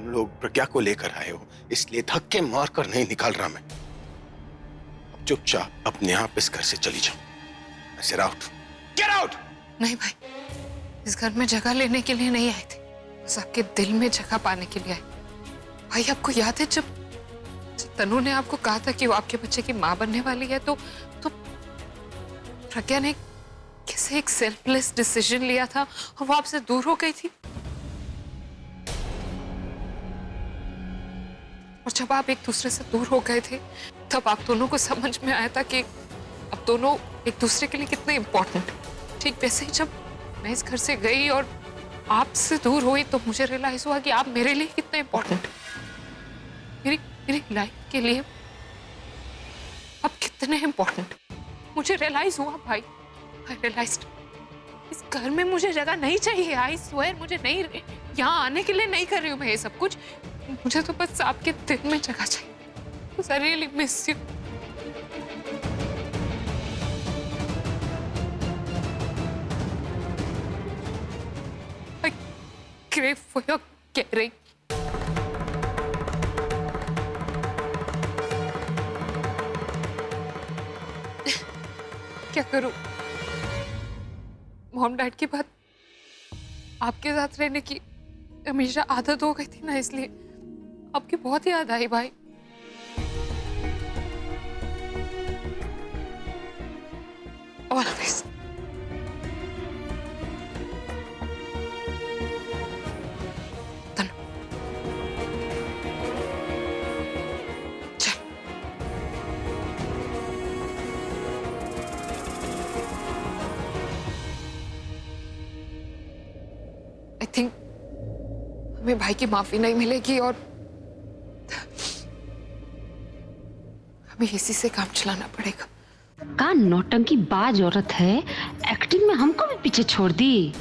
तुम लोग प्रज्ञा को लेकर आए हो, इसलिए धक्के मारकर नहीं निकाल रहा मैं। अब चुपचाप अपने आप इस घर से चली जाओ। ऐसे आउट, गेट आउट। नहीं भाई, इस घर में जगह लेने के लिए नहीं आए थे, बस आपके दिल में जगह पाने के लिए आए। भाई आपको याद है जब तनु ने आपको कहा था कि वो आपके बच्चे की माँ बनने वाली है, तो प्रज्ञा ने कैसे एक सेल्फलेस डिसीजन लिया था और वो आपसे दूर हो गई थी। और जब आप एक दूसरे से दूर हो गए थे तब आप दोनों को समझ में आया था कि अब दोनों एक दूसरे के लिए कितने इंपॉर्टेंट। ठीक वैसे ही जब मैं इस घर से गई और आपसे दूर हुई तो मुझे रियलाइज हुआ कि आप मेरे लिए कितने इंपॉर्टेंट, मेरी लाइफ के लिए आप कितने इंपॉर्टेंट मुझे रियलाइज हुआ भाई। आई रियलाइज्ड इस घर में मुझे जगह नहीं चाहिए। आई स्वेयर मुझे नहीं, यहाँ आने के लिए नहीं कर रही हूँ मैं ये सब कुछ। मुझे तो बस आपके दिल में जगह चाहिए। I really miss you. I crave for your caring. क्या करूं? मॉम डैड की बात आपके साथ रहने की हमेशा आदत हो गई थी ना, इसलिए आपकी बहुत याद आई भाई। Always. तनु, चल। I think हमें भाई की माफी नहीं मिलेगी और हमें इसी से काम चलाना पड़ेगा। का नौटंकी बाज औरत है, एक्टिंग में हमको भी पीछे छोड़ दी।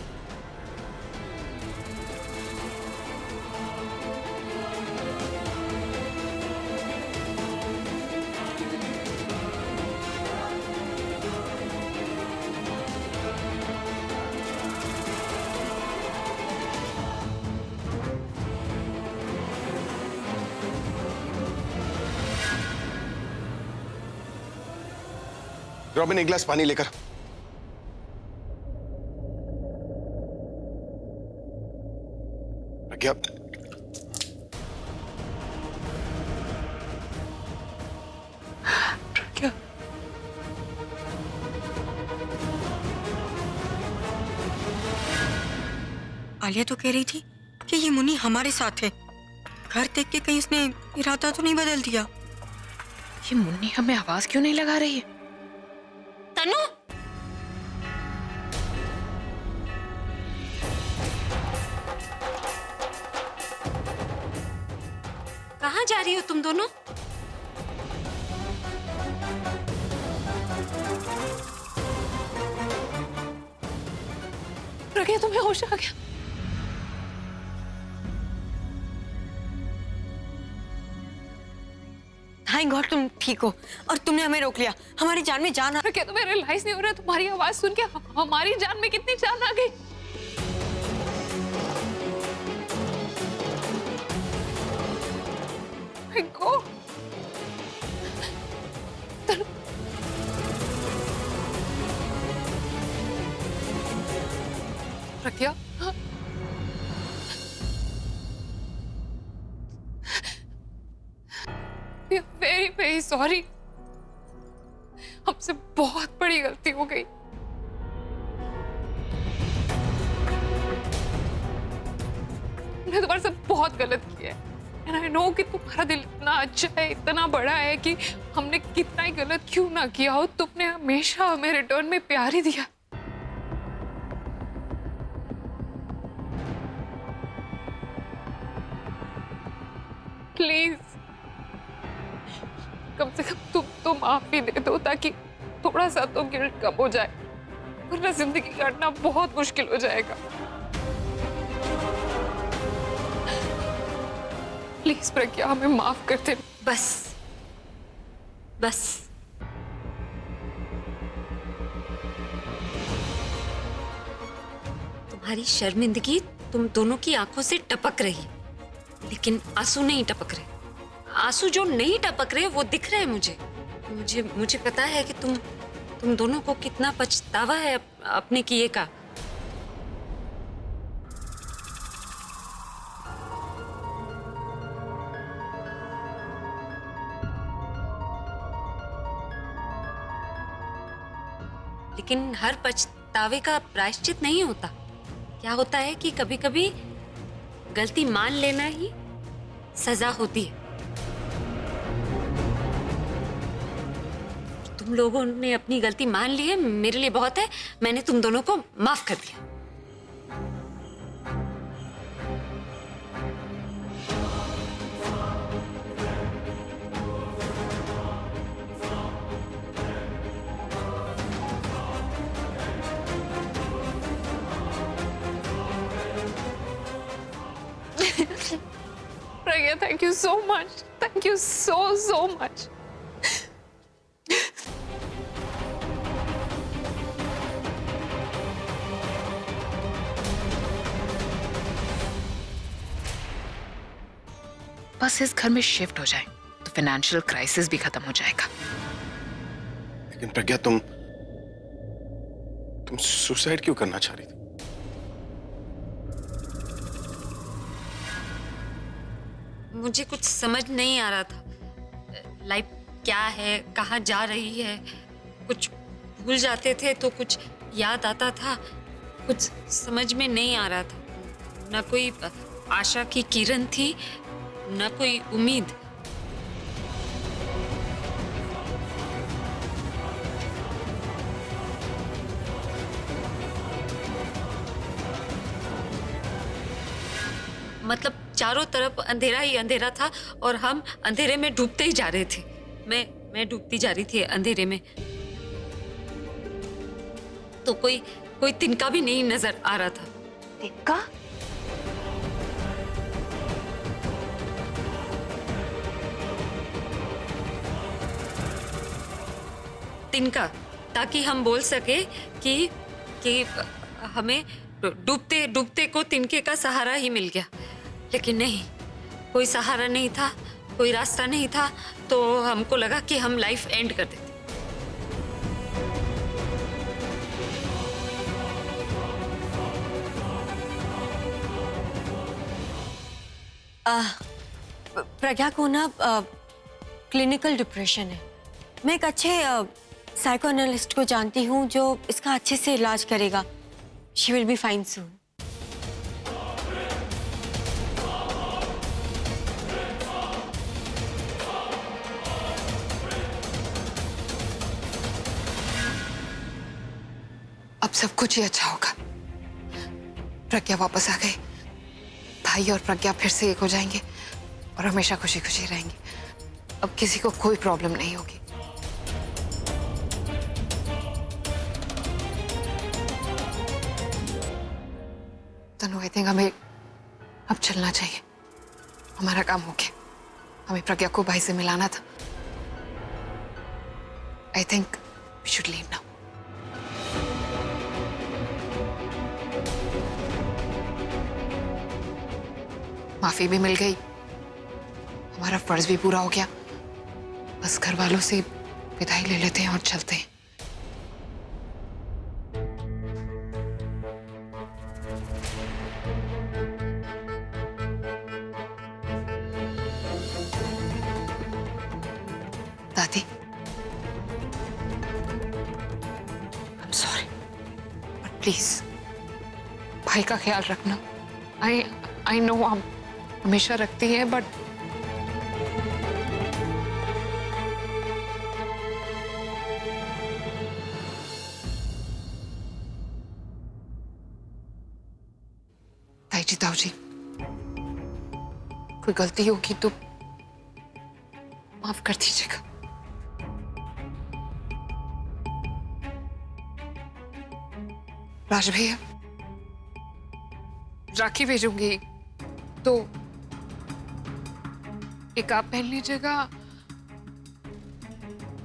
रॉबिन, एक गिलास पानी लेकर। प्रज्ञा, प्रज्ञा, आलिया तो कह रही थी कि ये मुन्नी हमारे साथ है। घर देख के कहीं उसने इरादा तो नहीं बदल दिया। ये मुन्नी हमें आवाज क्यों नहीं लगा रही है? तनु, कहाँ जा रही हो तुम दोनों? प्रज्ञा, तुम्हें होश आ गया? थैंक गॉड तुम ठीक हो और तुमने हमें रोक लिया। हमारी जान में जान आ। प्रज्ञा, तुम्हें रियलाइज नहीं हो रहा तुम्हारी आवाज सुन के हमारी जान में कितनी जान आ गई। God. तनु, प्रज्ञा, वेरी वेरी सॉरी, हमसे बहुत बड़ी गलती हो गई। हमने तुम्हारे साथ बहुत गलत किया है। एंड आई नो कि तुम्हारा दिल इतना अच्छा है, इतना बड़ा है कि हमने कितना ही गलत क्यों ना किया हो, तुमने हमेशा हमें रिटर्न में प्यार ही दिया। प्लीज कम से कम तुम तो माफी दे दो ताकि थोड़ा सा तो गिल्ट कम हो जाए, वरना जिंदगी काटना बहुत मुश्किल हो जाएगा। प्लीज प्रज्ञा, हमें माफ कर दे। बस बस तुम्हारी शर्मिंदगी तुम दोनों की आंखों से टपक रही। लेकिन आंसू नहीं टपक रहे। आंसू जो नहीं टपक रहे वो दिख रहे हैं मुझे। मुझे मुझे पता है कि तुम दोनों को कितना पछतावा है अपने किए का। लेकिन हर पछतावे का प्रायश्चित नहीं होता। क्या होता है कि कभी कभी गलती मान लेना ही सजा होती है। तुम लोगों ने अपनी गलती मान ली है, मेरे लिए बहुत है। मैंने तुम दोनों को माफ कर दिया। Pragya, thank you so much, thank you so much. बस इस घर में शिफ्ट हो जाए तो फाइनेंशियल क्राइसिस भी खत्म हो जाएगा। लेकिन प्रज्ञा, तुम सुसाइड क्यों करना चाह रही थी? मुझे कुछ समझ नहीं आ रहा था। लाइफ क्या है, कहाँ जा रही है। कुछ भूल जाते थे तो कुछ याद आता था। कुछ समझ में नहीं आ रहा था। ना कोई आशा की किरण थी, ना कोई उम्मीद। मतलब चारों तरफ अंधेरा ही अंधेरा था और हम अंधेरे में डूबते ही जा रहे थे। मैं डूबती जा रही थी अंधेरे में। तो कोई तिनका भी नहीं नजर आ रहा था। तिनका? तिनका, ताकि हम बोल सके कि हमें डूबते डूबते को तिनके का सहारा ही मिल गया। लेकिन नहीं, कोई सहारा नहीं था, कोई रास्ता नहीं था। तो हमको लगा कि हम लाइफ एंड कर देते। प्रज्ञा को ना क्लिनिकल डिप्रेशन है। मैं एक अच्छे साइको एनालिस्ट को जानती हूँ जो इसका अच्छे से इलाज करेगा। शी विल बी फाइन सून। अब सब कुछ ही अच्छा होगा। प्रज्ञा वापस आ गई। भाई और प्रज्ञा फिर से एक हो जाएंगे और हमेशा खुशी खुशी रहेंगे। अब किसी को कोई प्रॉब्लम नहीं होगी। तनु, आई थिंक हमें अब चलना चाहिए। हमारा काम हो गया। हमें प्रज्ञा को भाई से मिलाना था। I think we should leave now. माफी भी मिल गई, हमारा फर्ज भी पूरा हो गया। बस घर वालों से विदाई ले लेते हैं और चलते हैं। दादी, I am sorry, but please भाई का ख्याल रखना। आई नो आप हमेशा रखती है, बट ताऊ जी, कोई गलती होगी तो माफ कर दीजिएगा। राज भैया, राखी भेजूंगी तो एक आप पहन लीजिएगा।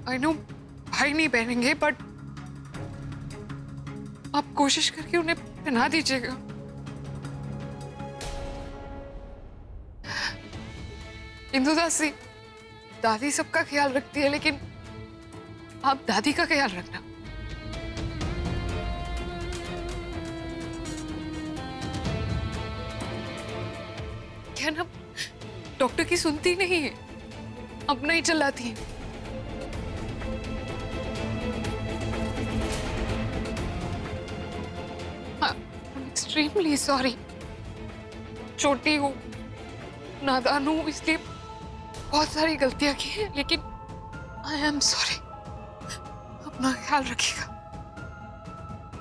आई नो भाई नहीं पहनेंगे, बट आप कोशिश करके उन्हें पहना दीजिएगा। इंदु दासी, दादी सबका ख्याल रखती है, लेकिन आप दादी का ख्याल रखना। क्या ना, डॉक्टर की सुनती नहीं है, अपना ही चलाती है। एक्सट्रीमली सॉरी, छोटी हूँ, नादान हूँ, इसलिए बहुत सारी गलतियां की हैं, लेकिन आई एम सॉरी। अपना ख्याल रखिएगा।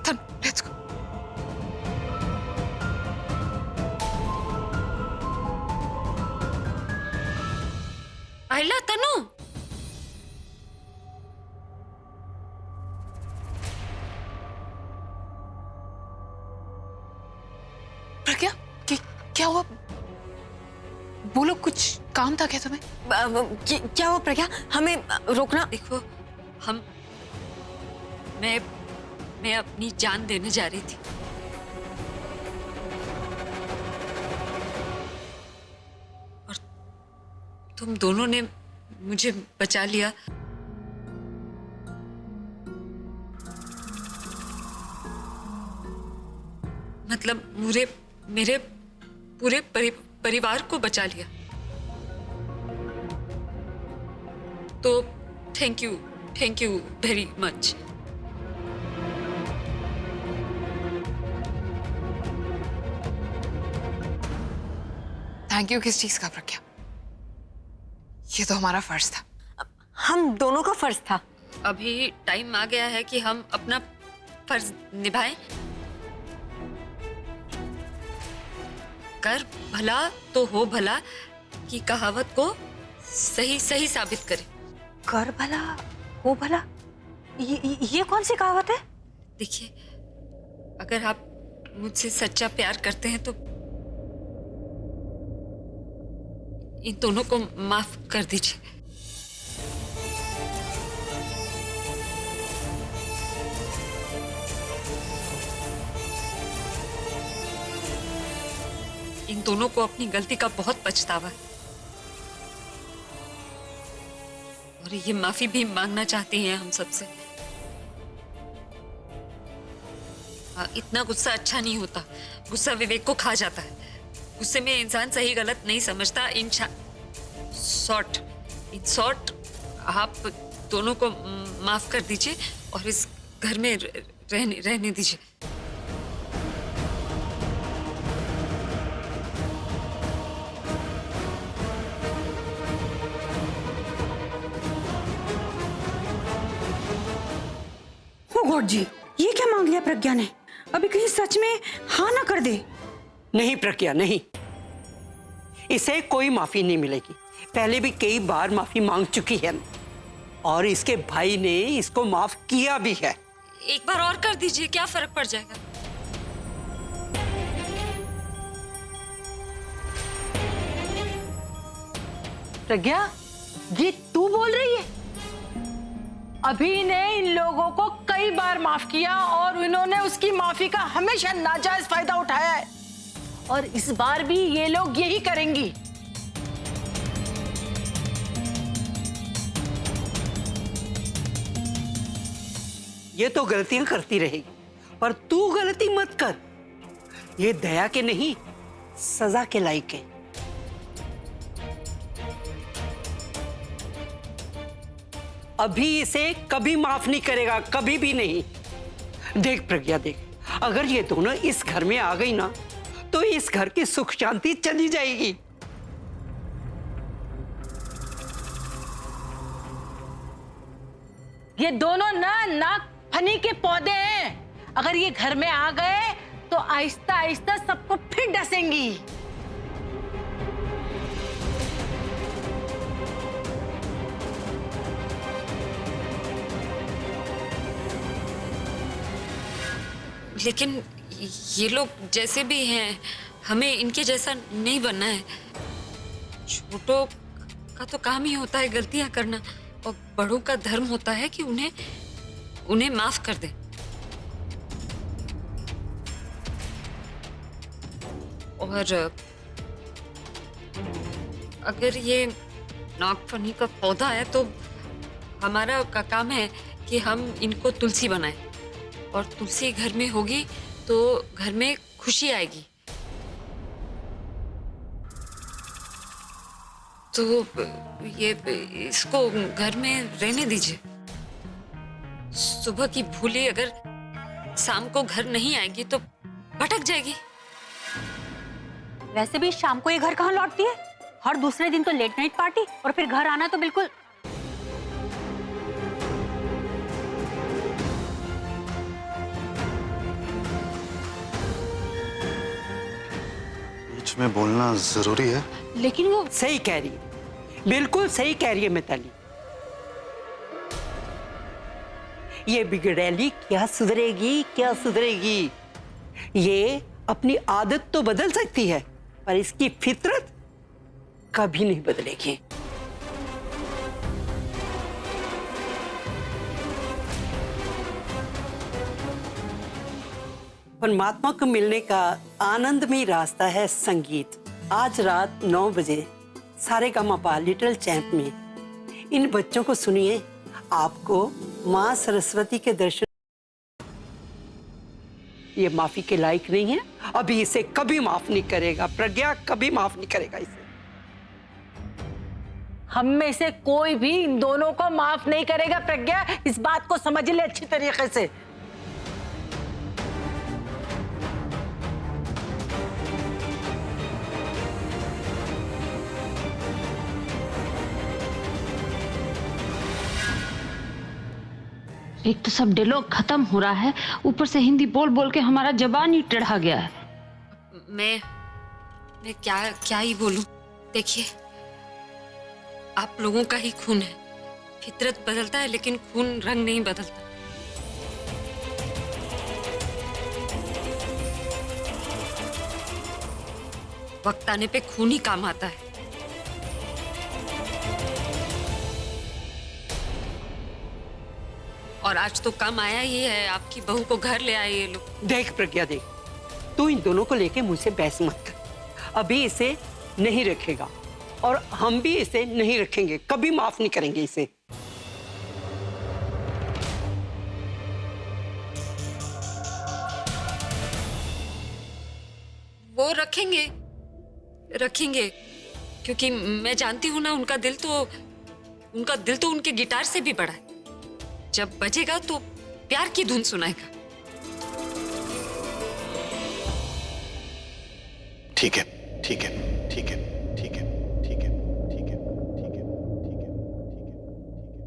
तनु, लेट्स गो। अहिल्या, तनु, प्रज्ञा, क्या हुआ? बोलो, कुछ काम था क्या तुम्हें? क्या हुआ प्रज्ञा? हमें रोकना। देखो, मैं अपनी जान देने जा रही थी, और तुम दोनों ने मुझे बचा लिया। मतलब मेरे पूरे परिवार को बचा लिया। तो thank you very much. Thank you किस चीज का प्रज्ञा? ये तो हमारा फर्ज था। हम दोनों का फर्ज था। अभी टाइम आ गया है कि हम अपना फर्ज निभाएं। कर भला तो हो भला की कहावत को सही साबित करें। कर भला हो भला, ये कौन सी कहावत है? देखिए, अगर आप मुझसे सच्चा प्यार करते हैं तो इन दोनों को माफ कर दीजिए। इन दोनों को अपनी गलती का बहुत पछतावा है, और ये माफी भी मांगना चाहती हैं हम सबसे। इतना गुस्सा अच्छा नहीं होता, गुस्सा विवेक को खा जाता है। गुस्से में इंसान सही गलत नहीं समझता। इन शॉर्ट आप दोनों को माफ कर दीजिए और इस घर में रहने दीजिए। गॉड जी, ये क्या मांग लिया प्रज्ञा ने? अभी कहीं सच में हाँ ना कर दे। नहीं प्रज्ञा, नहीं, इसे कोई माफी नहीं मिलेगी। पहले भी कई बार माफी मांग चुकी है और इसके भाई ने इसको माफ किया भी है। एक बार और कर दीजिए, क्या फर्क पड़ जाएगा? प्रज्ञा, ये तू बोल रही है? अभी ने इन लोगों को कई बार माफ किया और इन्होंने उसकी माफी का हमेशा नाजायज फायदा उठाया है, और इस बार भी ये लोग यही करेंगी। ये तो गलतियां करती रहेगी, पर तू गलती मत कर। ये दया के नहीं, सजा के लायक है। अभी इसे कभी माफ नहीं करेगा, कभी भी नहीं। देख प्रज्ञा, देख, अगर ये दोनों इस घर में आ गई ना, तो इस घर की सुख शांति चली जाएगी। ये दोनों नाक फनी के पौधे हैं। अगर ये घर में आ गए तो आहिस्ता आहिस्ता सबको फिर डसेंगी। लेकिन ये लोग जैसे भी हैं, हमें इनके जैसा नहीं बनना है। छोटों का तो काम ही होता है गलतियां करना, और बड़ों का धर्म होता है कि उन्हें माफ कर दें। और अगर ये नागफनी का पौधा है तो हमारा का काम है कि हम इनको तुलसी बनाएं, और तुलसी घर में होगी तो घर में खुशी आएगी। तो ये इसको घर में रहने दीजिए। सुबह की भूली अगर शाम को घर नहीं आएगी तो भटक जाएगी। वैसे भी शाम को ये घर कहाँ लौटती है? हर दूसरे दिन तो लेट नाइट पार्टी, और फिर घर आना तो बिल्कुल। बीच में बोलना जरूरी है। लेकिन वो सही कह रही है, बिल्कुल सही कह रही है मिताली। ये बिगड़ैली क्या सुधरेगी, क्या सुधरेगी? ये अपनी आदत तो बदल सकती है, पर इसकी फितरत कभी नहीं बदलेगी। परमात्मा को मिलने का आनंदमय रास्ता है संगीत। आज रात 9 बजे सारेगामापा लिटिल चैंप में इन बच्चों को सुनिए। आपको माँ सरस्वती के दर्शन। ये माफी के लायक नहीं है, अभी इसे कभी माफ नहीं करेगा। प्रज्ञा कभी माफ नहीं करेगा इसे। हम में से कोई भी इन दोनों को माफ नहीं करेगा प्रज्ञा, इस बात को समझ ले अच्छी तरीके से। एक तो सब डायलॉग खत्म हो रहा है, ऊपर से हिंदी बोल बोल के हमारा जबान ही टेढ़ा गया है। मैं क्या ही बोलूं। देखिए, आप लोगों का ही खून है। फितरत बदलता है लेकिन खून रंग नहीं बदलता। वक्त आने पे खून ही काम आता है। और आज तो काम आया ही है, आपकी बहू को घर ले आए ये लोग। देख प्रज्ञा, देख, तू इन दोनों को लेके मुझसे बहस मत कर। अभी इसे नहीं रखेगा और हम भी इसे नहीं रखेंगे, कभी माफ नहीं करेंगे इसे। वो रखेंगे क्योंकि मैं जानती हूं ना, उनका दिल तो उनके गिटार से भी बड़ा है। जब बजेगा तो प्यार की धुन सुनाएगा। ठीक है, ठीक है, ठीक है, ठीक है, ठीक है, ठीक है, ठीक है,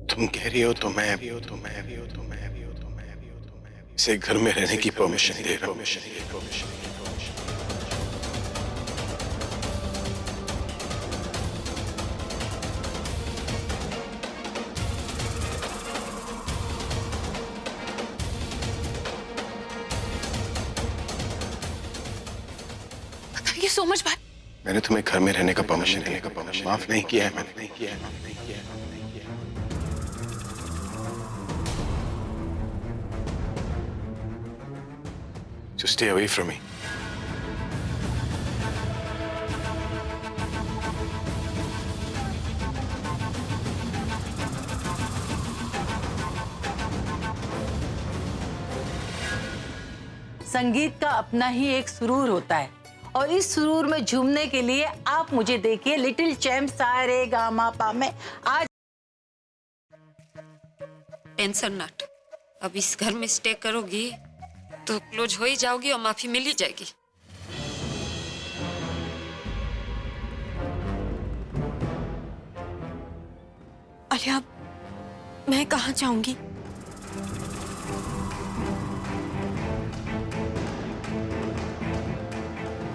तुम कह रही हो तो मैं भी हो, तो मैं भी हो, तो मैं भी हो, तो मैं भी हो, तो मैं भी इसे घर में रहने की परमिशन दे रहा हूं। सो मच भाई। मैंने तुम्हें घर में रहने का परमिशन देने का माफ नहीं किया है। मैंने नहीं किया है, माफ नहीं किया है, माफ नहीं किया है। So stay away from me. संगीत का अपना ही एक सुरूर होता है, और इस सुरूर में झूमने के लिए आप मुझे देखिए लिटिल चैम्प सारेगामापा में। आज टेंशन नट, अब इस घर में स्टे करोगी तो क्लोज हो ही जाओगी और माफी मिल ही जाएगी। अलिया, मैं कहाँ जाऊंगी?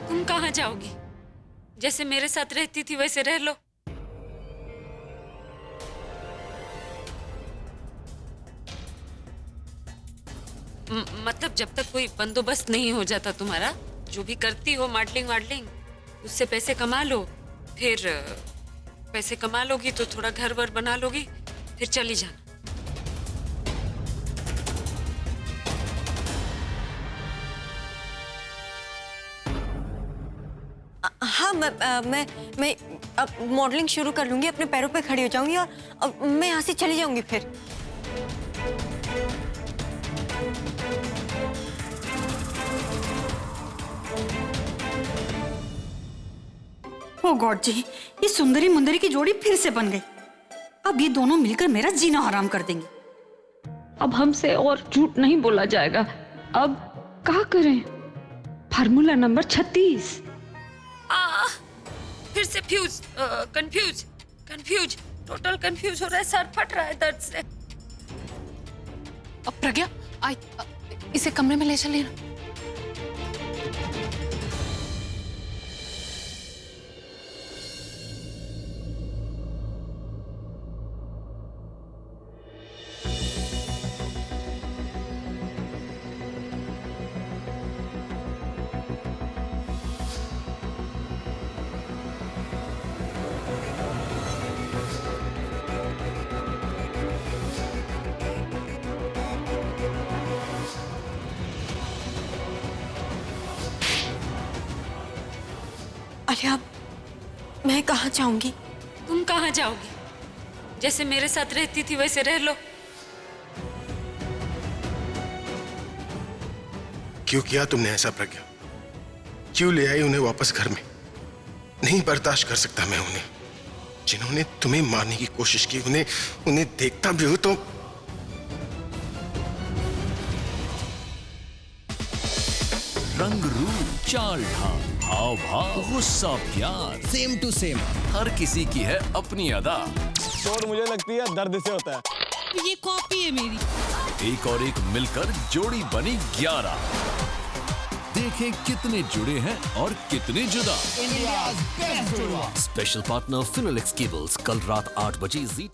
तुम कहाँ जाओगी? जैसे मेरे साथ रहती थी वैसे रह लो। मतलब जब तक कोई बंदोबस्त नहीं हो जाता तुम्हारा, जो भी करती हो मॉडलिंग वाडलिंग, उससे पैसे कमा लो। फिर पैसे कमा लोगी तो थोड़ा घर वर बना लोगी, फिर चली जाना। हाँ, मैं अब मॉडलिंग शुरू कर लूंगी, अपने पैरों पे खड़ी हो जाऊंगी और अब मैं यहाँ से चली जाऊंगी फिर। ओ गॉड जी, ये सुंदरी मुंदरी की जोड़ी फिर से बन गई। अब ये दोनों मिलकर मेरा जीना हराम कर देंगे। अब हमसे और झूठ नहीं बोला जाएगा। अब क्या करें? Formula number 36। फिर से कंफ्यूज टोटल कंफ्यूज हो रहा है, सर फट रहा है दर्द से। अब प्रज्ञा इसे कमरे में ले चलिए ना। अरे अब मैं कहाँ जाऊंगी? तुम कहाँ जाओगी? जैसे मेरे साथ रहती थी वैसे रह लो। क्यों किया तुमने ऐसा प्रज्ञा? क्यों ले आई उन्हें वापस घर में? नहीं बर्दाश्त कर सकता मैं उन्हें। जिन्होंने तुम्हें मारने की कोशिश की, उन्हें देखता भी हो तो। रंग रूप, चाल ढाल, हाव भाव, गुस्सा प्यार, सेम टू सेम, हर किसी की है अपनी अदा। चोट मुझे लगती है दर्द से होता है। ये कॉपी है मेरी। एक और एक मिलकर जोड़ी बनी 11। देखें कितने जुड़े हैं और कितने जुदा। इंडियाज़ बेस्ट जुड़वा। स्पेशल पार्टनर फिनोलेक्स केबल्स, कल रात 8 बजे जी